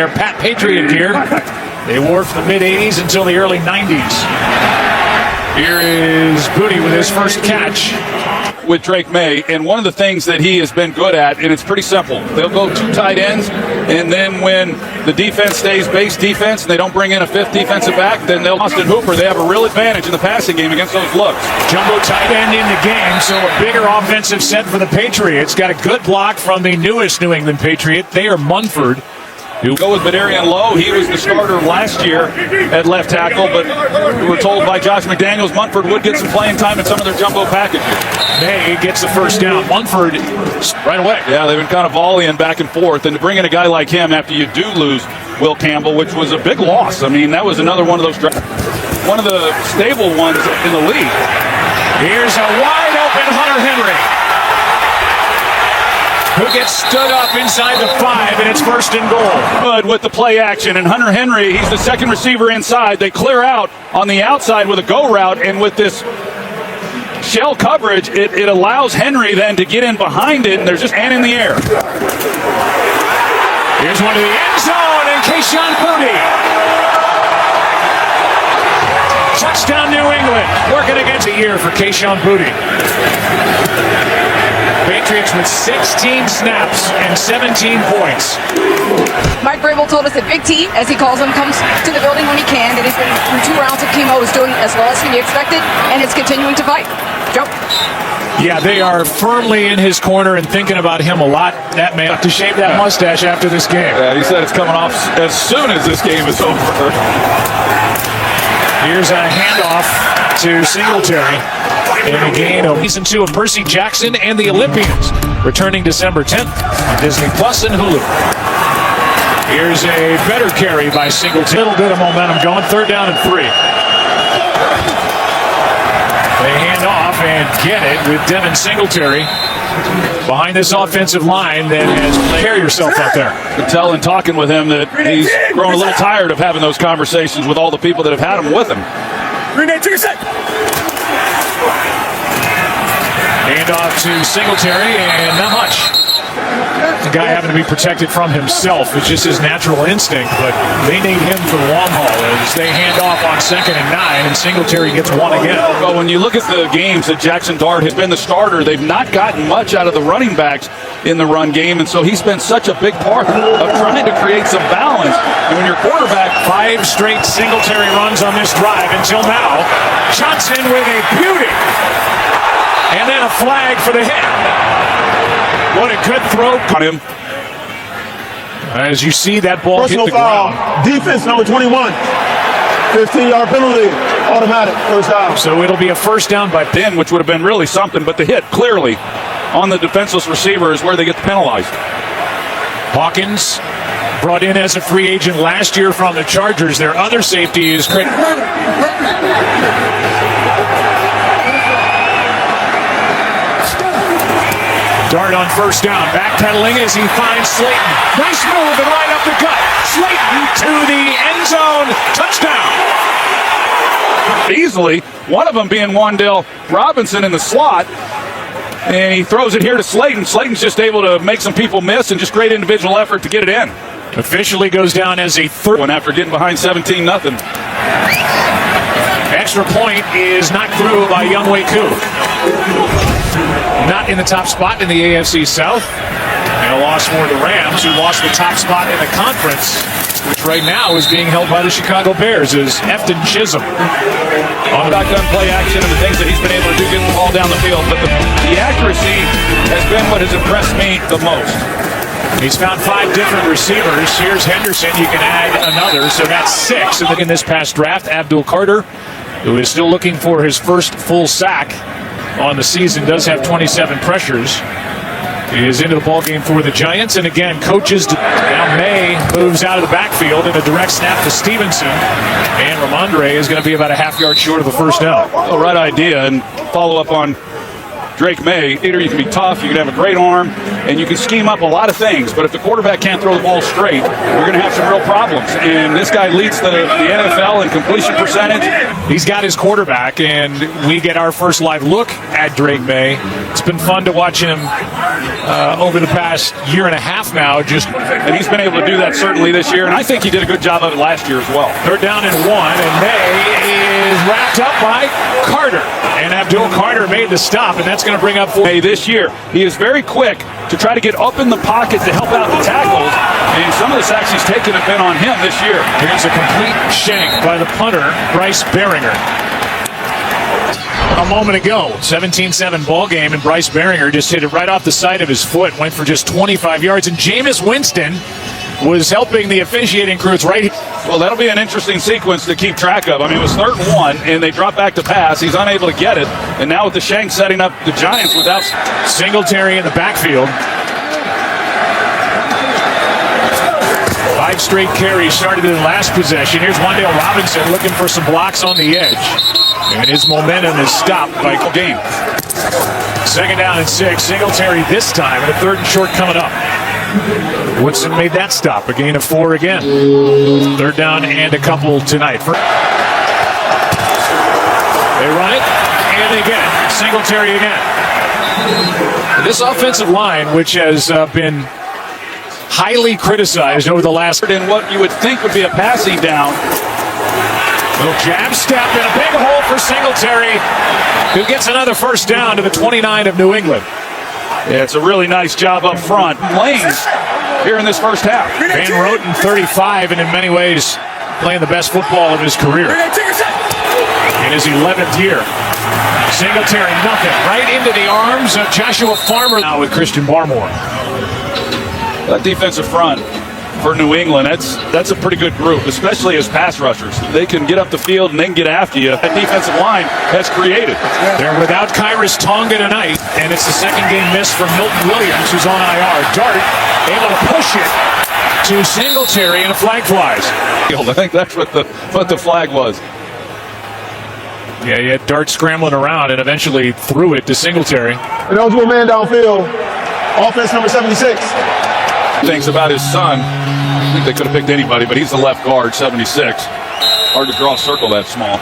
their Patriot gear. They wore from the mid-'80s until the early '90s. Here is Booty with his first catch. With Drake May, and one of the things that he has been good at, and it's pretty simple, they'll go 2 tight ends, and then when the defense stays base defense and they don't bring in a 5th defensive back, then they'll Austin Hooper. They have a real advantage in the passing game against those looks. Jumbo tight end in the game, so a bigger offensive set for the Patriots. Got a good block from the newest New England Patriot, Thayer Munford. You go with Badarian Lowe. He was the starter last year at left tackle, but we were told by Josh McDaniels Munford would get some playing time in some of their jumbo packages. May gets the first down. Munford right away. Yeah, they've been kind of volleying back and forth, and to bring in a guy like him after you do lose Will Campbell, which was a big loss. I mean, that was another one of those, one of the stable ones in the league. Here's a wide open Hunter Henry, who gets stood up inside the 5, and it's 1st and goal. Good with the play action, and Hunter Henry, he's the second receiver inside. They clear out on the outside with a go route, and with this shell coverage, it allows Henry then to get in behind it, and there's just and in the air. Here's one to the end zone, and Kayshon Boutte. Touchdown New England. Working against a year for Kayshon Boutte. Patriots with 16 snaps and 17 points. Mike Vrabel told us that Big T, as he calls him, comes to the building when he can. That he's been through 2 rounds of chemo, is doing as well as he expected, and is continuing to fight. Joe? Yeah, they are firmly in his corner and thinking about him a lot. That man to shave that mustache after this game. Yeah, he said it's coming off as soon as this game is over. Here's a handoff to Singletary. In a gain of season 2 of Percy Jackson and the Olympians, returning December 10th on Disney Plus and Hulu. Here's a better carry by Singletary. A little bit of momentum going. 3rd down and 3. They hand off and get it with Devin Singletary behind this offensive line that has carry yourself out there. You can tell in talking with him that he's grown a little tired of having those conversations with all the people that have had him with him. Renee, take a sec. Hand off to Singletary, and not much. The guy having to be protected from himself is just his natural instinct, but they need him for the long haul as they hand off on 2nd and 9, and Singletary gets 1 again. Well, when you look at the games that Jackson Dart has been the starter, they've not gotten much out of the running backs in the run game, and so he's been such a big part of trying to create some balance. And when your quarterback... 5 straight Singletary runs on this drive until now. Johnson with a beauty. And then a flag for the hit. What a good throw on him. As you see that ball Personal hit the foul. ground. Defense number 21. 15-yard penalty. Automatic. 1st down. So it'll be a 1st down by Ben, which would have been really something, but the hit clearly on the defenseless receiver is where they get penalized. Hawkins, brought in as a free agent last year from the Chargers. Their other safety is Craig. Dart on 1st down, backpedaling as he finds Slayton. Nice move and right up the gut. Slayton to the end zone. Touchdown. Easily, one of them being Wan'Dale Robinson in the slot. And he throws it here to Slayton. Slayton's just able to make some people miss and just great individual effort to get it in. Officially goes down as a 3rd one after getting behind 17-0. Extra point is knocked through by Younghoe Koo. Not in the top spot in the AFC South. And a loss for the Rams, who lost the top spot in the conference, which right now is being held by the Chicago Bears, is Efton Chisholm. On the shotgun play action and the things that he's been able to do getting the ball down the field. But the accuracy has been what has impressed me the most. He's found 5 different receivers. Here's Henderson. You can add another, so that's 6. And in this past draft, Abdul Carter, who is still looking for his first full sack on the season, does have 27 pressures. He is into the ballgame for the Giants, and again, coaches. Now May moves out of the backfield in a direct snap to Stevenson, and Ramondre is going to be about a half-yard short of the 1st down. Oh, right idea, and follow up on Drake May. Either you can be tough, you can have a great arm, and you can scheme up a lot of things. But if the quarterback can't throw the ball straight, you're going to have some real problems. And this guy leads the NFL in completion percentage. He's got his quarterback, and we get our first live look at Drake May. It's been fun to watch him over the past year and a half now. And he's been able to do that certainly this year, and I think he did a good job of it last year as well. Third down and 1, and May is wrapped up by Carter. And Abdul Carter made the stop, and that's going to bring up May this year. He is very quick to try to get up in the pocket to help out the tackles, and some of the sacks he's taken have been on him this year. Here's a complete shank by the punter, Bryce Behringer. A moment ago, 17-7 ball game, and Bryce Behringer just hit it right off the side of his foot, went for just 25 yards, and Jameis Winston was helping the officiating crew. It's right here. Well, that'll be an interesting sequence to keep track of. I mean, it was 3rd and 1, and they drop back to pass. He's unable to get it, and now with the shank setting up the Giants without Singletary in the backfield. 5 straight carries started in the last possession. Here's Wan'Dale Robinson looking for some blocks on the edge. And his momentum is stopped by game. 2nd down and 6. Singletary this time, and a 3rd and short coming up. Woodson made that stop. A gain of 4 again. 3rd down and a couple tonight. They run it, and they get it. Singletary again. This offensive line, which has been highly criticized over the last... in what you would think would be a passing down. Little jab step and a big hole for Singletary, who gets another 1st down to the 29 of New England. Yeah, it's a really nice job up front. Lanes here in this first half. Van Roten, 35, and in many ways playing the best football of his career. In his 11th year. Singletary, nothing. Right into the arms of Joshua Farmer now with Christian Barmore. That defensive front for New England, that's a pretty good group, especially as pass rushers. They can get up the field and they can get after you. That defensive line has created. They're without Kyrus Tonga tonight, and it's the 2nd game miss from Milton Williams, who's on IR. Dart able to push it to Singletary, and a flag flies. I think that's what the flag was. Yeah, you had Dart scrambling around and eventually threw it to Singletary. An eligible man downfield. Offense number 76. Things about his son. I think they could have picked anybody, but he's the left guard, 76. Hard to draw a circle that small.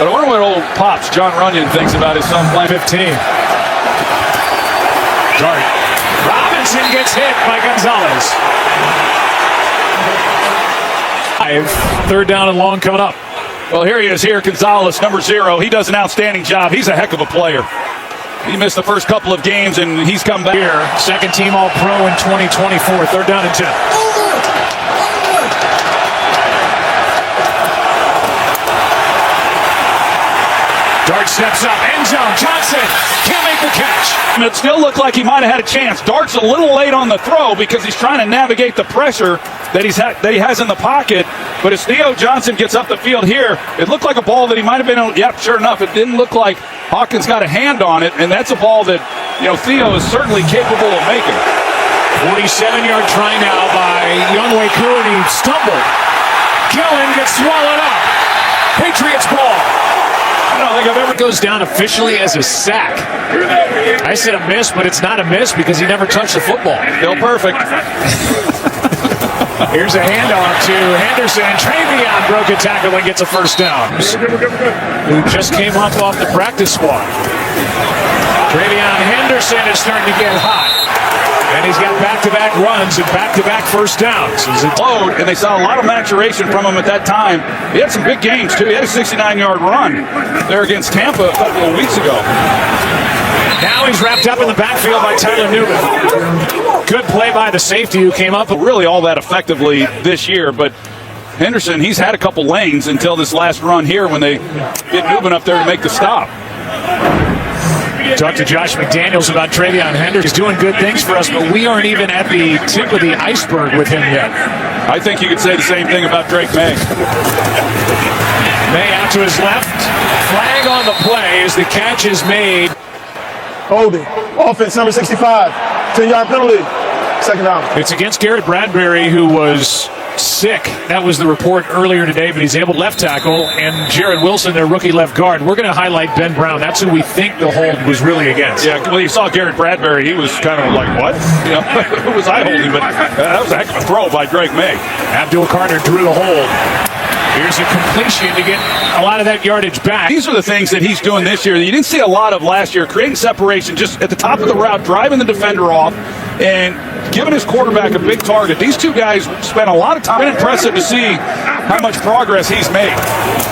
But I wonder what old Pops, John Runyon, thinks about his son playing 15. Dart. Robinson gets hit by Gonzalez. 3rd down and long coming up. Well, here he is here, Gonzalez, number 0. He does an outstanding job. He's a heck of a player. He missed the first couple of games, and he's come back. Here, 2nd team All-Pro in 2024. 3rd down and 10. Dart steps up, end zone. Johnson can't make the catch. And it still looked like he might have had a chance. Dart's a little late on the throw because he's trying to navigate the pressure that he has in the pocket. But as Theo Johnson gets up the field here, it looked like a ball that he might have been on. Yep, sure enough, it didn't look like Hawkins got a hand on it, and that's a ball that, Theo is certainly capable of making. 47-yard try now by Younghoe Koo, and he stumbled. Gillen gets swallowed up. Patriots ball. I don't think I've ever goes down officially as a sack. I said a miss, but it's not a miss because he never touched the football. Still perfect. Here's a handoff to Henderson. Travion broke a tackle and gets a 1st down. Who just came up off the practice squad. Travion Henderson is starting to get hot. And he's got back-to-back runs and back-to-back 1st downs. And they saw a lot of maturation from him at that time. He had some big games, too. He had a 69-yard run there against Tampa a couple of weeks ago. Now he's wrapped up in the backfield by Tyler Newman. Good play by the safety who came up really all that effectively this year, but Henderson, he's had a couple lanes until this last run here when they get Newman up there to make the stop. Talked to Josh McDaniels about Travion Henderson. He's doing good things for us, but we aren't even at the tip of the iceberg with him yet. I think you could say the same thing about Drake May. May out to his left. Flag on the play as the catch is made. Holding. Offense number 65. 10-yard penalty. 2nd down. It's against Garrett Bradbury, who was sick. That was the report earlier today, but he's able to left tackle. And Jared Wilson, their rookie left guard. We're going to highlight Ben Brown. That's who we think the hold was really against. Yeah, when you saw Garrett Bradbury, he was kind of like, what? You know, who was I holding? But that was a heck of a throw by Drake May. Abdul Carter drew the hold. Here's a completion to get a lot of that yardage back. These are the things that he's doing this year that you didn't see a lot of last year, creating separation just at the top of the route, driving the defender off, and giving his quarterback a big target. These two guys spent a lot of time. It's impressive to see how much progress he's made.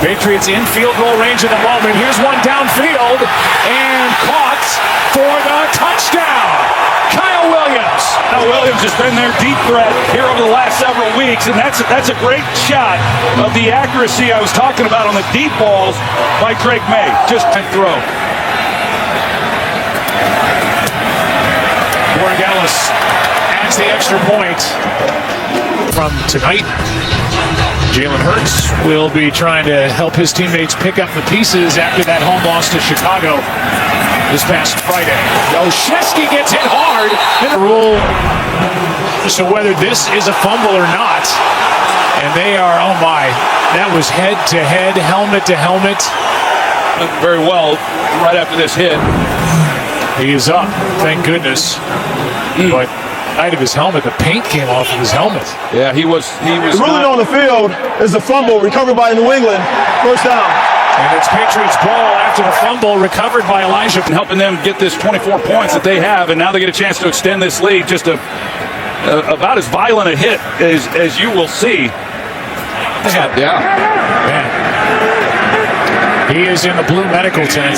Patriots in field goal range at the moment. Here's one downfield and caught for the touchdown. Kyle Williams. Now Williams has been their deep threat here over the last several weeks, and that's a great shot of the accuracy I was talking about on the deep balls by Drake May. Just a throw. Borregales adds the extra point from tonight. Jalen Hurts will be trying to help his teammates pick up the pieces after that home loss to Chicago this past Friday. Olszewski gets hit hard in the rule. So whether this is a fumble or not, and they are, oh my, that was head to head, helmet to helmet. Very well right after this hit. He is up, thank goodness. But height of his helmet, the paint came off of his helmet. Yeah, he was The ruling on the field is a fumble recovered by New England. First down. And it's Patriots ball after the fumble recovered by Elijah. helping them get this 24 points that they have, and now they get a chance to extend this lead. Just about as violent a hit as you will see. Yeah. Man. He is in the blue medical tent.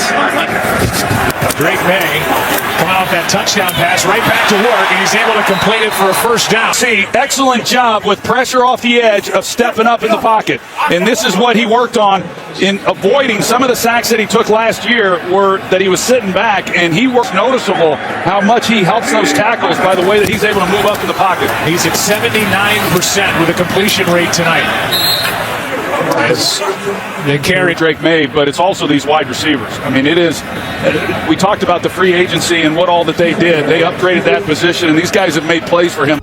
Drake May coming off that touchdown pass right back to work, and he's able to complete it for a first down. See, excellent job with pressure off the edge of stepping up in the pocket. And this is what he worked on in avoiding some of the sacks that he took last year, were that he was sitting back, and he works noticeable how much he helps those tackles by the way that he's able to move up in the pocket. He's at 79% with a completion rate tonight. As they carry Drake May, but it's also these wide receivers. I mean, it is. We talked about the free agency and what all that they did. They upgraded that position, and these guys have made plays for him.